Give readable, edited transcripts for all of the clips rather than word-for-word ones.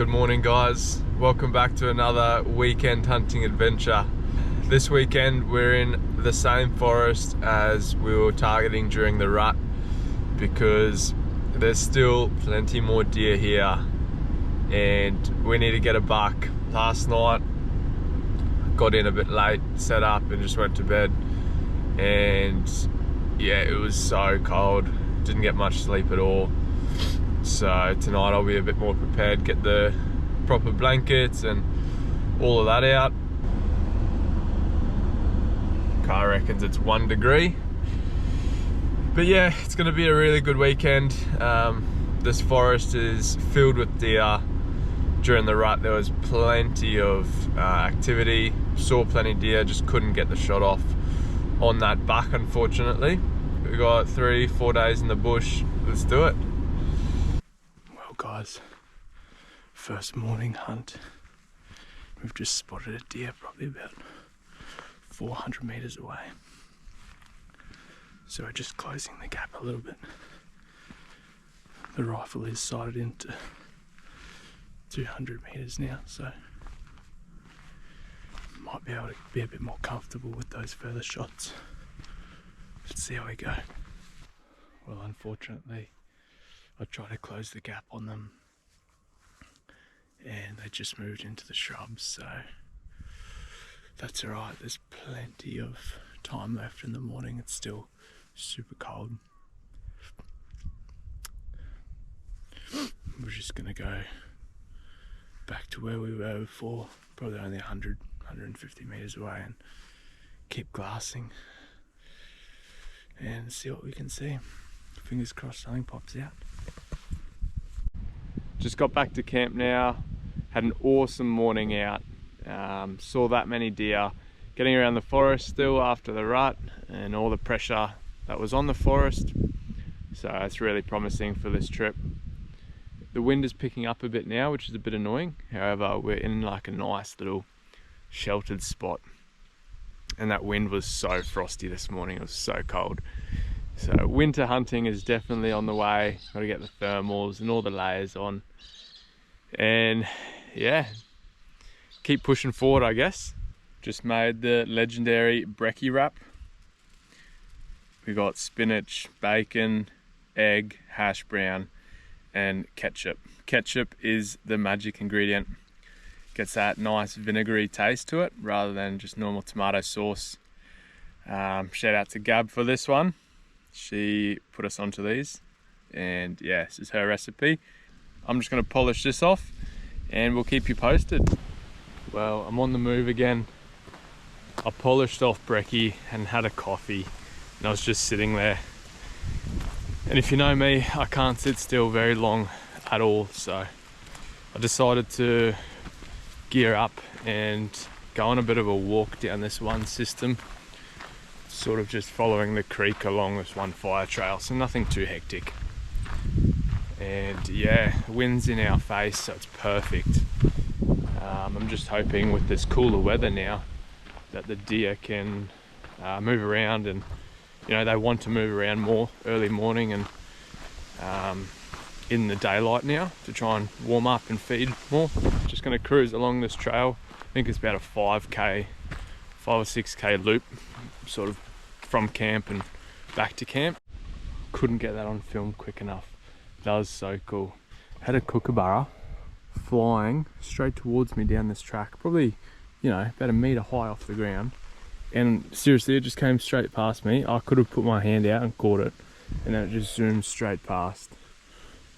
Good morning guys, welcome back to another weekend hunting adventure. This weekend we're in the same forest as we were targeting during the rut because there's still plenty more deer here and we need to get a buck. Last night got in a bit late, set up and just went to bed, and yeah, it was so cold, didn't get much sleep at all. So tonight I'll be a bit more prepared, get the proper blankets and all of that out. Car reckons it's 1 degree. But yeah, it's gonna be a really good weekend. This forest is filled with deer. During the rut there was plenty of activity, saw plenty of deer, just couldn't get the shot off on that buck unfortunately. We got 3-4 days in the bush, let's do it. Guys, first morning hunt. We've just spotted a deer probably about 400 meters away, so we're just closing the gap a little bit. The rifle is sighted into 200 meters now, so might be able to be a bit more comfortable with those further shots. Let's see how we go. Well, unfortunately I tried to close the gap on them and they just moved into the shrubs, so that's alright. There's plenty of time left in the morning. It's still super cold. We're just gonna go back to where we were before, probably only 150 meters away, and keep glassing and see what we can see. Fingers crossed something pops out. Just got back to camp now, had an awesome morning out, saw that many deer, getting around the forest still after the rut and all the pressure that was on the forest, so it's really promising for this trip. The wind is picking up a bit now, which is a bit annoying. However, we're in like a nice little sheltered spot and that wind was so frosty this morning, it was so cold. So winter hunting is definitely on the way. Got to get the thermals and all the layers on, and yeah, keep pushing forward I guess. Just made the legendary brekkie wrap. We got spinach, bacon, egg, hash brown and ketchup. Ketchup is the magic ingredient. Gets that nice vinegary taste to it rather than just normal tomato sauce. Shout out to Gab for this one. She put us onto these, and yeah, this is her recipe. I'm just going to polish this off and we'll keep you posted. Well, I'm on the move again. I polished off brekkie and had a coffee and I was just sitting there, and if you know me, I can't sit still very long at all, so I decided to gear up and go on a bit of a walk down this one system, sort of just following the creek along this one fire trail, so nothing too hectic. And yeah, the wind's in our face, so it's perfect. I'm just hoping with this cooler weather now that the deer can move around, and you know, they want to move around more early morning and in the daylight now to try and warm up and feed more. Just going to cruise along this trail. I think it's about a 5 or 6k loop, sort of from camp and back to camp. Couldn't get that on film quick enough. That was so cool. Had a kookaburra flying straight towards me down this track, probably, you know, about a meter high off the ground, and seriously it just came straight past me. I could have put my hand out and caught it, and then it just zoomed straight past.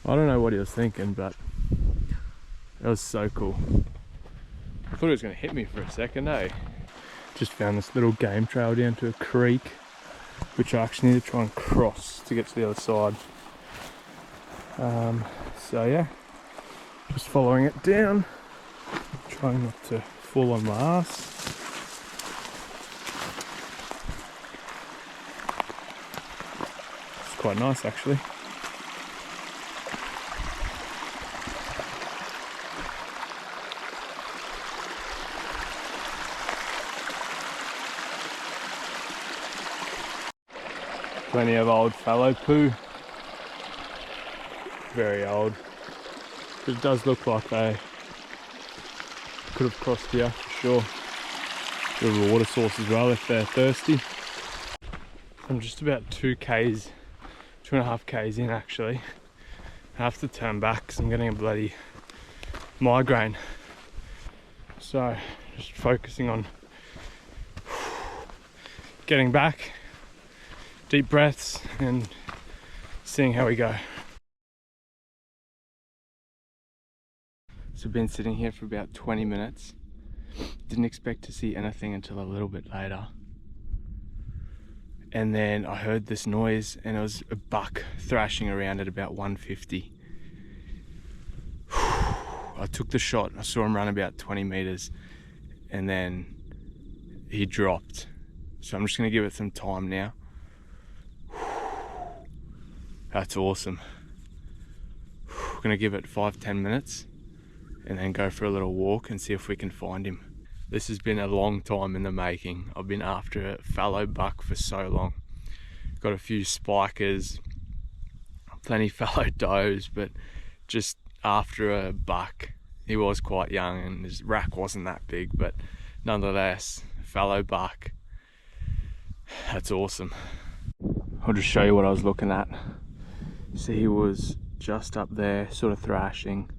I don't know what he was thinking, but that was so cool. I thought it was going to hit me for a second, eh? Just found this little game trail down to a creek, which I actually need to try and cross to get to the other side. So yeah, just following it down, trying not to fall on my ass. It's quite nice actually. Plenty of old fallow poo. Very old. It does look like they could have crossed here for sure. Bit of a water source as well if they're thirsty. I'm just about 2.5 k's in actually. I have to turn back because I'm getting a bloody migraine. So just focusing on getting back, deep breaths, and seeing how we go. So I've been sitting here for about 20 minutes. Didn't expect to see anything until a little bit later. And then I heard this noise and it was a buck thrashing around at about 150. I took the shot, I saw him run about 20 meters and then he dropped. So I'm just gonna give it some time now. That's awesome. I'm gonna give it 5-10 minutes and then go for a little walk and see if we can find him. This has been a long time in the making. I've been after a fallow buck for so long. Got a few spikers, plenty fallow does, but just after a buck. He was quite young and his rack wasn't that big, but nonetheless, fallow buck. That's awesome. I'll just show you what I was looking at. See, he was just up there, sort of thrashing.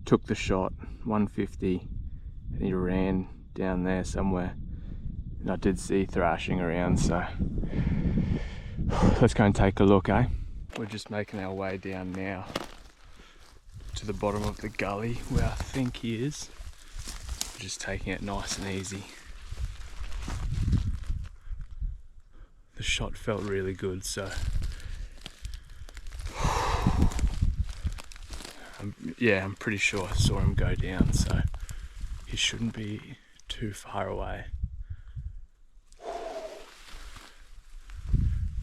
Took the shot, 150. And he ran down there somewhere, and I did see thrashing around, so let's go and take a look, eh? We're just making our way down now to the bottom of the gully where I think he is. We're just taking it nice and easy. The shot felt really good, so I'm pretty sure I saw him go down, so he shouldn't be too far away.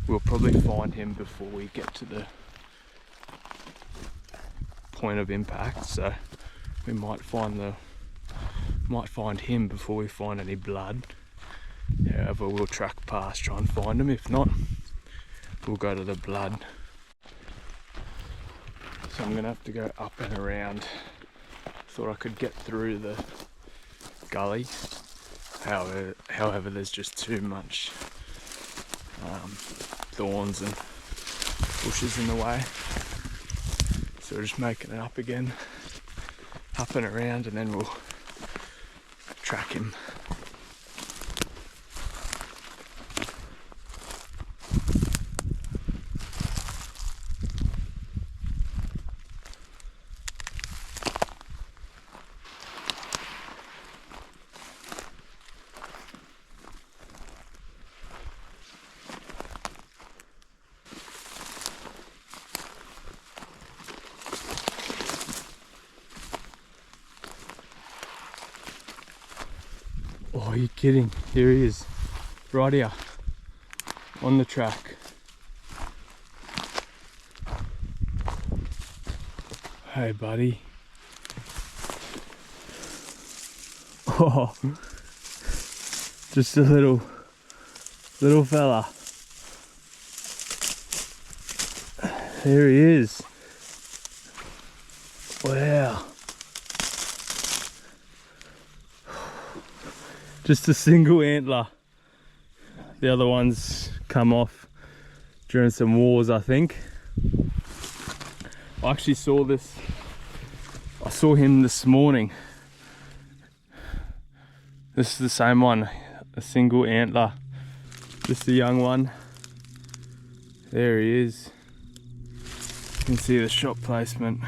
We'll probably find him before we get to the point of impact, so we might find him before we find any blood. However, we'll track past, try and find him. If not, we'll go to the blood. So I'm gonna have to go up and around. Thought I could get through the gully. However, there's just too much thorns and bushes in the way. So we're just making it up again, up and around, and then we'll track him. Oh, are you kidding? Here he is, right here, on the track. Hey, buddy. Oh, just a little fella. There he is. Wow. Just a single antler. The other ones come off during some wars, I think. I actually saw this. I saw him this morning. This is the same one, a single antler. Just a young one. There he is. You can see the shot placement.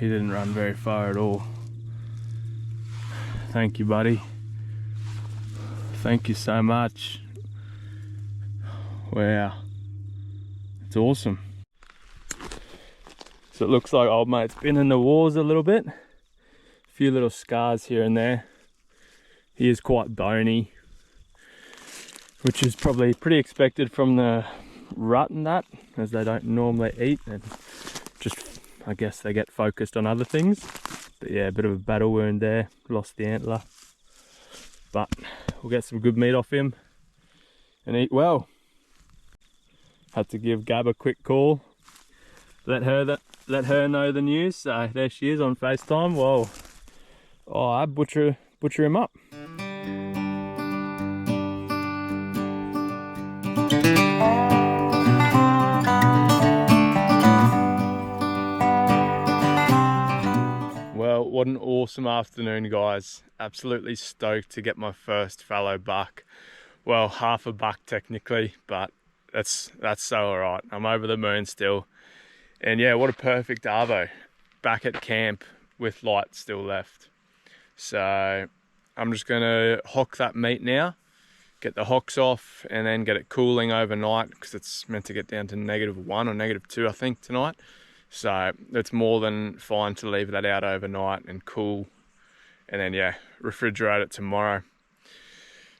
He didn't run very far at all. Thank you, buddy. Thank you so much. Wow, it's awesome. So it looks like old mate's been in the wars a little bit. A few little scars here and there. He is quite bony, which is probably pretty expected from the rut and that, as they don't normally eat and just, I guess they get focused on other things. But yeah, a bit of a battle wound there, lost the antler. But we'll get some good meat off him and eat well. Had to give Gab a quick call, let her know the news. So there she is on FaceTime. Whoa, Oh, I butcher him up. Well, what an awesome afternoon, guys. Absolutely stoked to get my first fallow buck. Well, half a buck technically, but that's so alright. I'm over the moon still. And yeah, what a perfect arvo. Back at camp with light still left. So I'm just gonna hock that meat now, get the hocks off, and then get it cooling overnight because it's meant to get down to -1 or -2, I think, tonight. So it's more than fine to leave that out overnight and cool, and then yeah, refrigerate it tomorrow.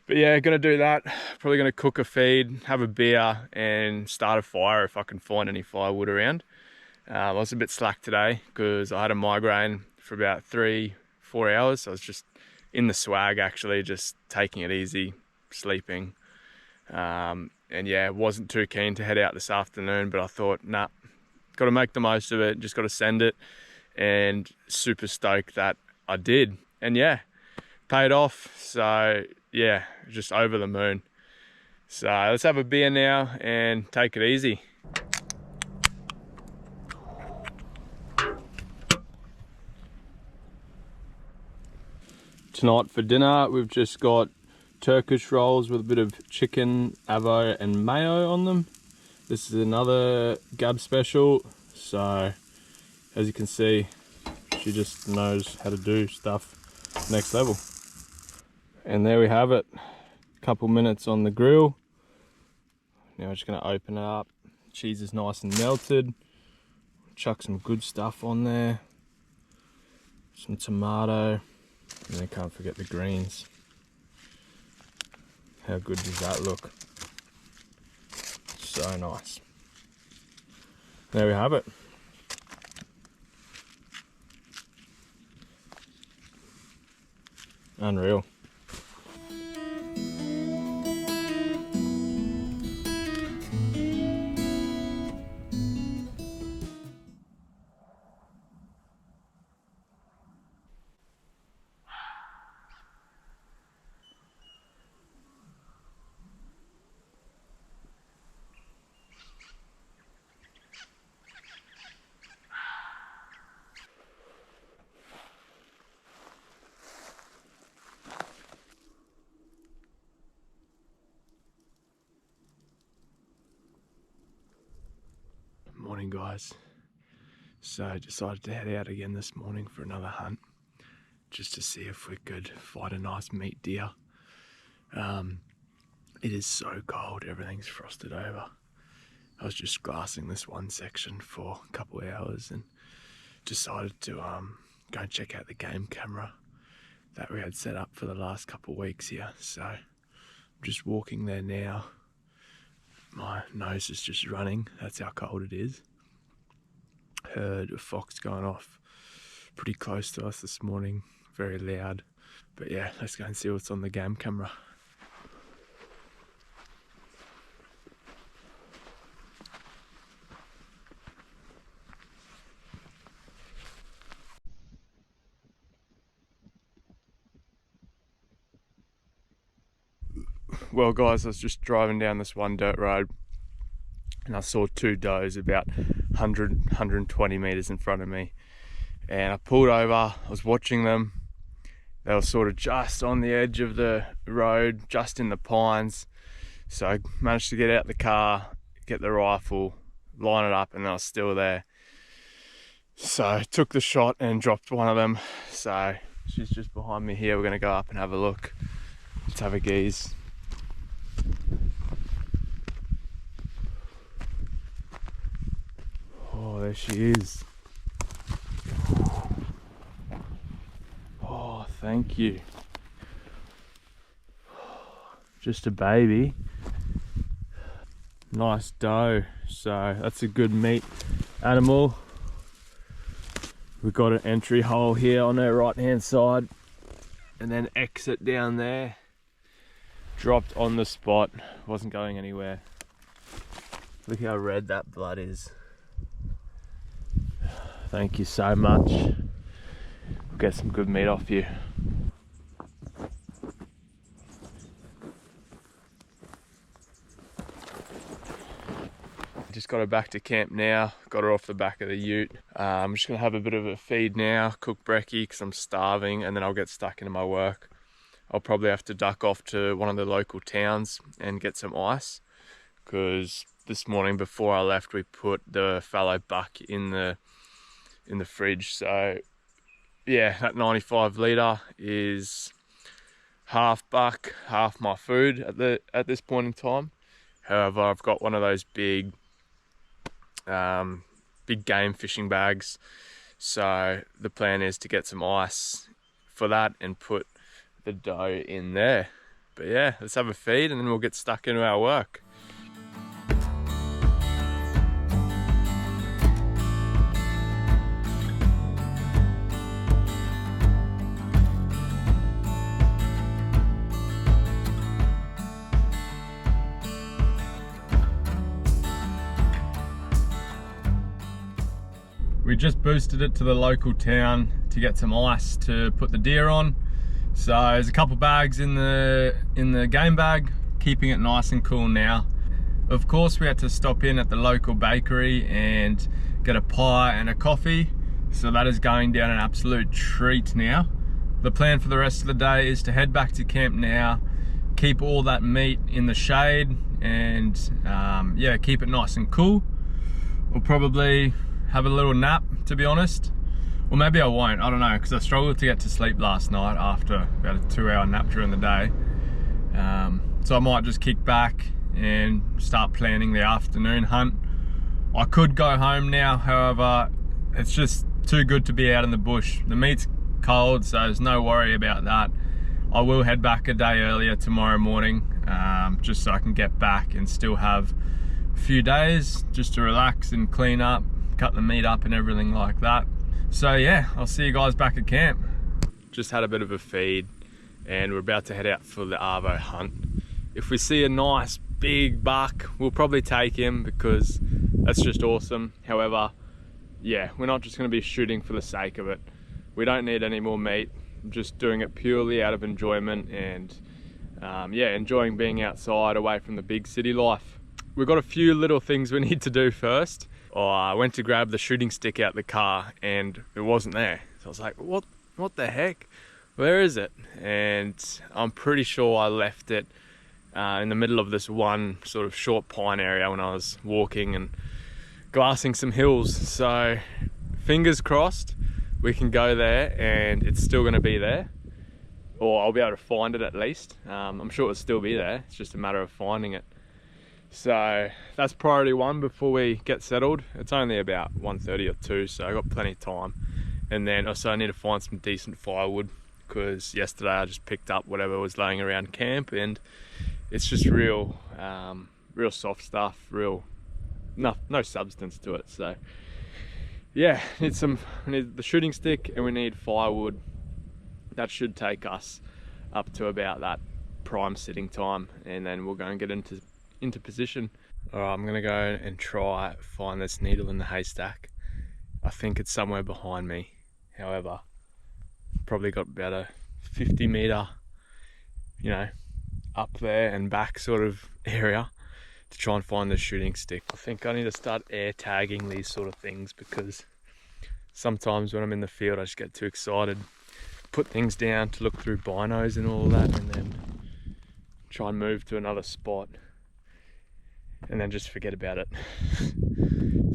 But yeah, gonna do that. Probably gonna cook a feed, have a beer, and start a fire if I can find any firewood around. I was a bit slack today because I had a migraine for about 3-4 hours. So I was just in the swag, actually, just taking it easy, sleeping. And yeah, wasn't too keen to head out this afternoon, but I thought, nah, got to make the most of it, just got to send it, and super stoked that I did. And yeah, paid off. So yeah, just over the moon. So let's have a beer now and take it easy. Tonight for dinner, we've just got Turkish rolls with a bit of chicken, avo and mayo on them. This is another Gab special. So as you can see, she just knows how to do stuff next level. And there we have it. Couple minutes on the grill. Now we're just gonna open it up. Cheese is nice and melted. Chuck some good stuff on there. Some tomato. And then can't forget the greens. How good does that look? So nice. There we have it. Unreal. Morning, guys. So I decided to head out again this morning for another hunt, just to see if we could find a nice meat deer. It is so cold, everything's frosted over. I was just glassing this one section for a couple of hours and decided to go and check out the game camera that we had set up for the last couple of weeks here. So I'm just walking there now. My nose is just running, that's how cold it is. Heard a fox going off pretty close to us this morning, very loud. But yeah, let's go and see what's on the game camera. Well guys, I was just driving down this one dirt road and I saw two does about 120 meters in front of me, and I pulled over. I was watching them. They were sort of just on the edge of the road, just in the pines. So I managed to get out the car, get the rifle, line it up, and I was still there. So I took the shot and dropped one of them. So she's just behind me here. We're gonna go up and have a look. Let's have a gaze. Oh, there she is. Oh, thank you. Just a baby. Nice doe. So that's a good meat animal. We've got an entry hole here on her right hand side and then exit down there. Dropped on the spot, wasn't going anywhere. Look how red that blood is. Thank you so much. We're get some good meat off you. Just got her back to camp now, got her off the back of the ute. I'm just gonna have a bit of a feed now, cook brekkie because I'm starving, and then I'll get stuck into my work. I'll probably have to duck off to one of the local towns and get some ice, because this morning before I left we put the fallow buck in the fridge. So yeah, that 95 litre is half buck, half my food at this point in time. However, I've got one of those big game fishing bags, so the plan is to get some ice for that and put the dough in there. But yeah, let's have a feed and then we'll get stuck into our work. We just boosted it to the local town to get some ice to put the deer on. So there's a couple bags in the game bag, keeping it nice and cool now. Of course, we had to stop in at the local bakery and get a pie and a coffee. So that is going down an absolute treat now. The plan for the rest of the day is to head back to camp now, keep all that meat in the shade, and yeah, keep it nice and cool. We'll probably have a little nap, to be honest. Or maybe I won't, I don't know, because I struggled to get to sleep last night after about a 2-hour nap during the day. So I might just kick back and start planning the afternoon hunt. I could go home now, however, it's just too good to be out in the bush. The meat's cold, so there's no worry about that. I will head back a day earlier tomorrow morning, just so I can get back and still have a few days just to relax and clean up, cut the meat up and everything like that. So yeah, I'll see you guys back at camp. Just had a bit of a feed and we're about to head out for the arvo hunt. If we see a nice big buck, we'll probably take him because that's just awesome. However, yeah, we're not just going to be shooting for the sake of it. We don't need any more meat. I'm just doing it purely out of enjoyment and yeah, enjoying being outside away from the big city life. We've got a few little things we need to do first. I went to grab the shooting stick out the car and it wasn't there. So I was like, what the heck? Where is it? And I'm pretty sure I left it in the middle of this one sort of short pine area when I was walking and glassing some hills. So fingers crossed we can go there and it's still going to be there, or I'll be able to find it at least. I'm sure it'll still be there. It's just a matter of finding it. So that's priority one before we get settled. It's only about 1:30 or 2, so I got plenty of time. And then also I need to find some decent firewood, because yesterday I just picked up whatever was laying around camp and it's just real soft stuff, no substance to it. So yeah, we need the shooting stick and we need firewood. That should take us up to about that prime sitting time, and then we'll go and get into position. Alright, I'm gonna go and try find this needle in the haystack. I think it's somewhere behind me. However, probably got about a 50 meter, you know, up there and back sort of area to try and find the shooting stick. I think I need to start air tagging these sort of things, because sometimes when I'm in the field I just get too excited, put things down to look through binos and all that, and then try and move to another spot and then just forget about it.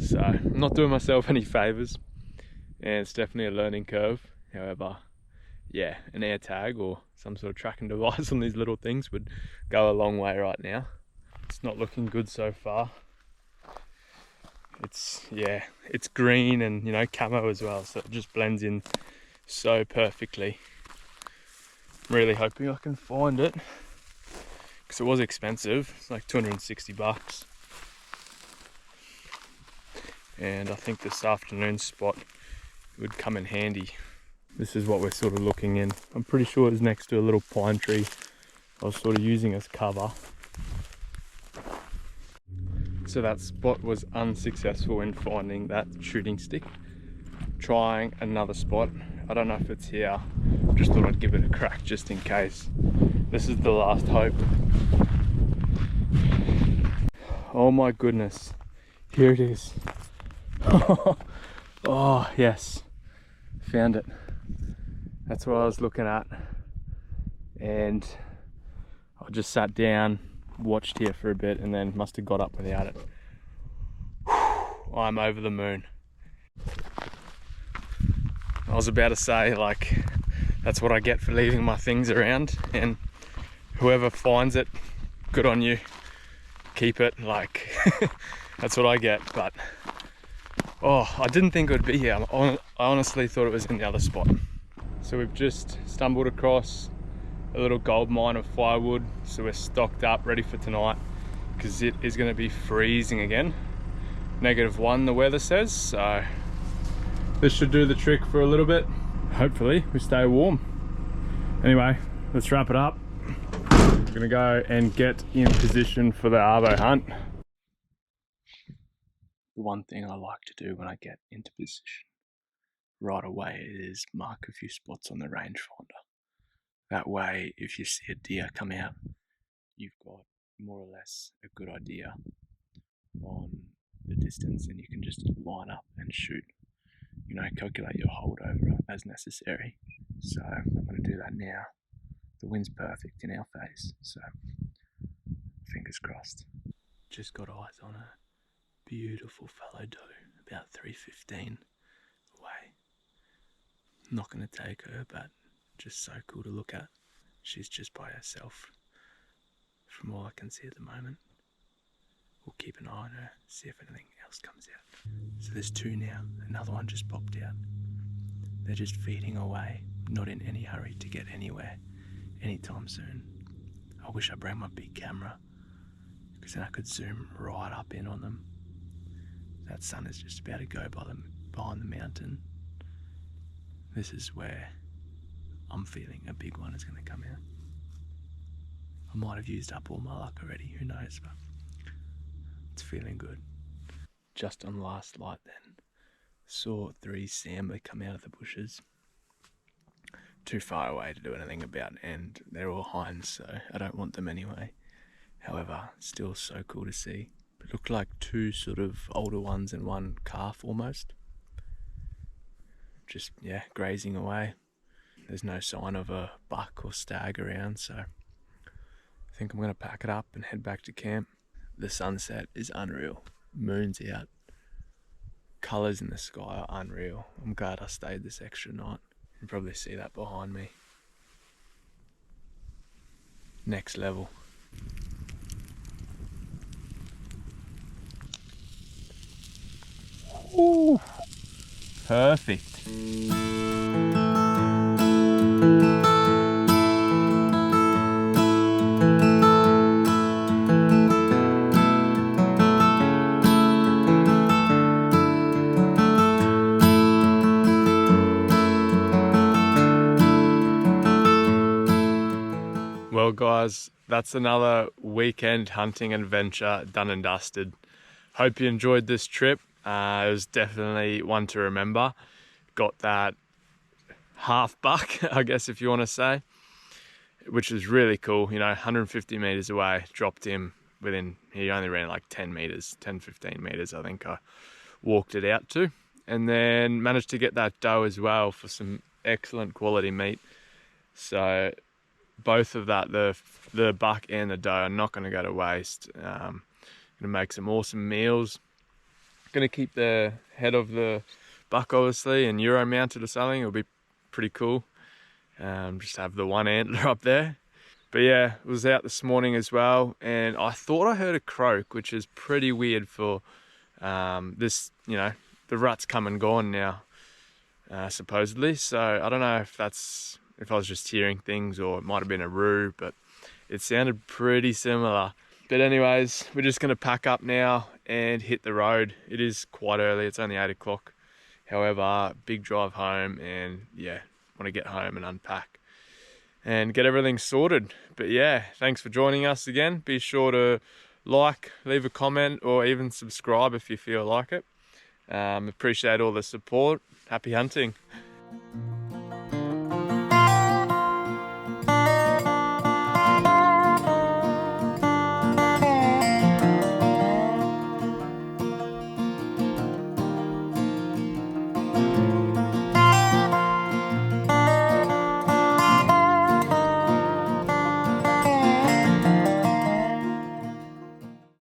So I'm not doing myself any favors, and it's definitely a learning curve. However, yeah, an air tag or some sort of tracking device on these little things would go a long way right now. It's not looking good so far. It's green and, you know, camo as well, so it just blends in so perfectly. I'm really hoping I can find it, because it was expensive. It's like 260 bucks. And I think this afternoon spot would come in handy. This is what we're sort of looking in. I'm pretty sure it's next to a little pine tree I was sort of using as cover. So that spot was unsuccessful in finding that shooting stick. Trying another spot. I don't know if it's here. Just thought I'd give it a crack just in case. This is the last hope. Oh my goodness. Here it is. Oh yes, found it. That's what I was looking at. And I just sat down, watched here for a bit, and then must have got up without it. I'm over the moon. I was about to say, like, that's what I get for leaving my things around, and whoever finds it, good on you. Keep it, like, that's what I get. But oh, I didn't think it would be here. I honestly thought it was in the other spot. So we've just stumbled across a little gold mine of firewood, so we're stocked up, ready for tonight, because it is going to be freezing again. -1 the weather says, so this should do the trick for a little bit. Hopefully we stay warm. Anyway, let's wrap it up. We're gonna go and get in position for the arvo hunt. The one thing I like to do when I get into position right away is mark a few spots on the rangefinder. That way, if you see a deer come out, you've got more or less a good idea on the distance, and you can just line up and shoot. You know, calculate your holdover as necessary. So I'm going to do that now. The wind's perfect in our face, so fingers crossed. Just got eyes on a beautiful fallow doe, about 3:15 away. Not going to take her, but just so cool to look at. She's just by herself from all I can see at the moment. We'll keep an eye on her, see if anything else comes out. So there's 2 now, another one just popped out. They're just feeding away, not in any hurry to get anywhere anytime soon. I wish I brought my big camera, because then I could zoom right up in on them. That sun is just about to go by them behind the mountain. This is where I'm feeling a big one is going to come out. I might have used up all my luck already, who knows, but it's feeling good. Just on last light then, saw 3 sambar come out of the bushes. Too far away to do anything about, and they're all hinds, so I don't want them anyway. However, still so cool to see. It looked like 2 sort of older ones and 1 calf almost. Just, yeah, grazing away. There's no sign of a buck or stag around, so I think I'm going to pack it up and head back to camp. The sunset is unreal. Moon's out. Colours in the sky are unreal. I'm glad I stayed this extra night. You can probably see that behind me. Next level. Ooh, perfect. Well guys, that's another weekend hunting adventure done and dusted. Hope you enjoyed this trip. It was definitely one to remember. Got that half buck, I guess if you want to say, which is really cool. You know, 150 meters away, dropped him within, he only ran like 10 meters, 10-15 meters I think I walked it out to. And then managed to get that doe as well for some excellent quality meat. So both of that, the buck and the doe, are not going to go to waste. Going to make some awesome meals. Going to keep the head of the buck obviously and Euro mounted or something. It'll be pretty cool. Just have the 1 antler up there. But yeah, it was out this morning as well, and I thought I heard a croak, which is pretty weird for this, you know, the rut's come and gone now, supposedly. So I don't know if I was just hearing things, or it might have been a roo, but it sounded pretty similar. But anyways, we're just going to pack up now and hit the road. It is quite early, it's only 8 o'clock. However, big drive home, and yeah, want to get home and unpack and get everything sorted. But yeah, thanks for joining us again. Be sure to like, leave a comment, or even subscribe if you feel like it. Appreciate all the support. Happy hunting.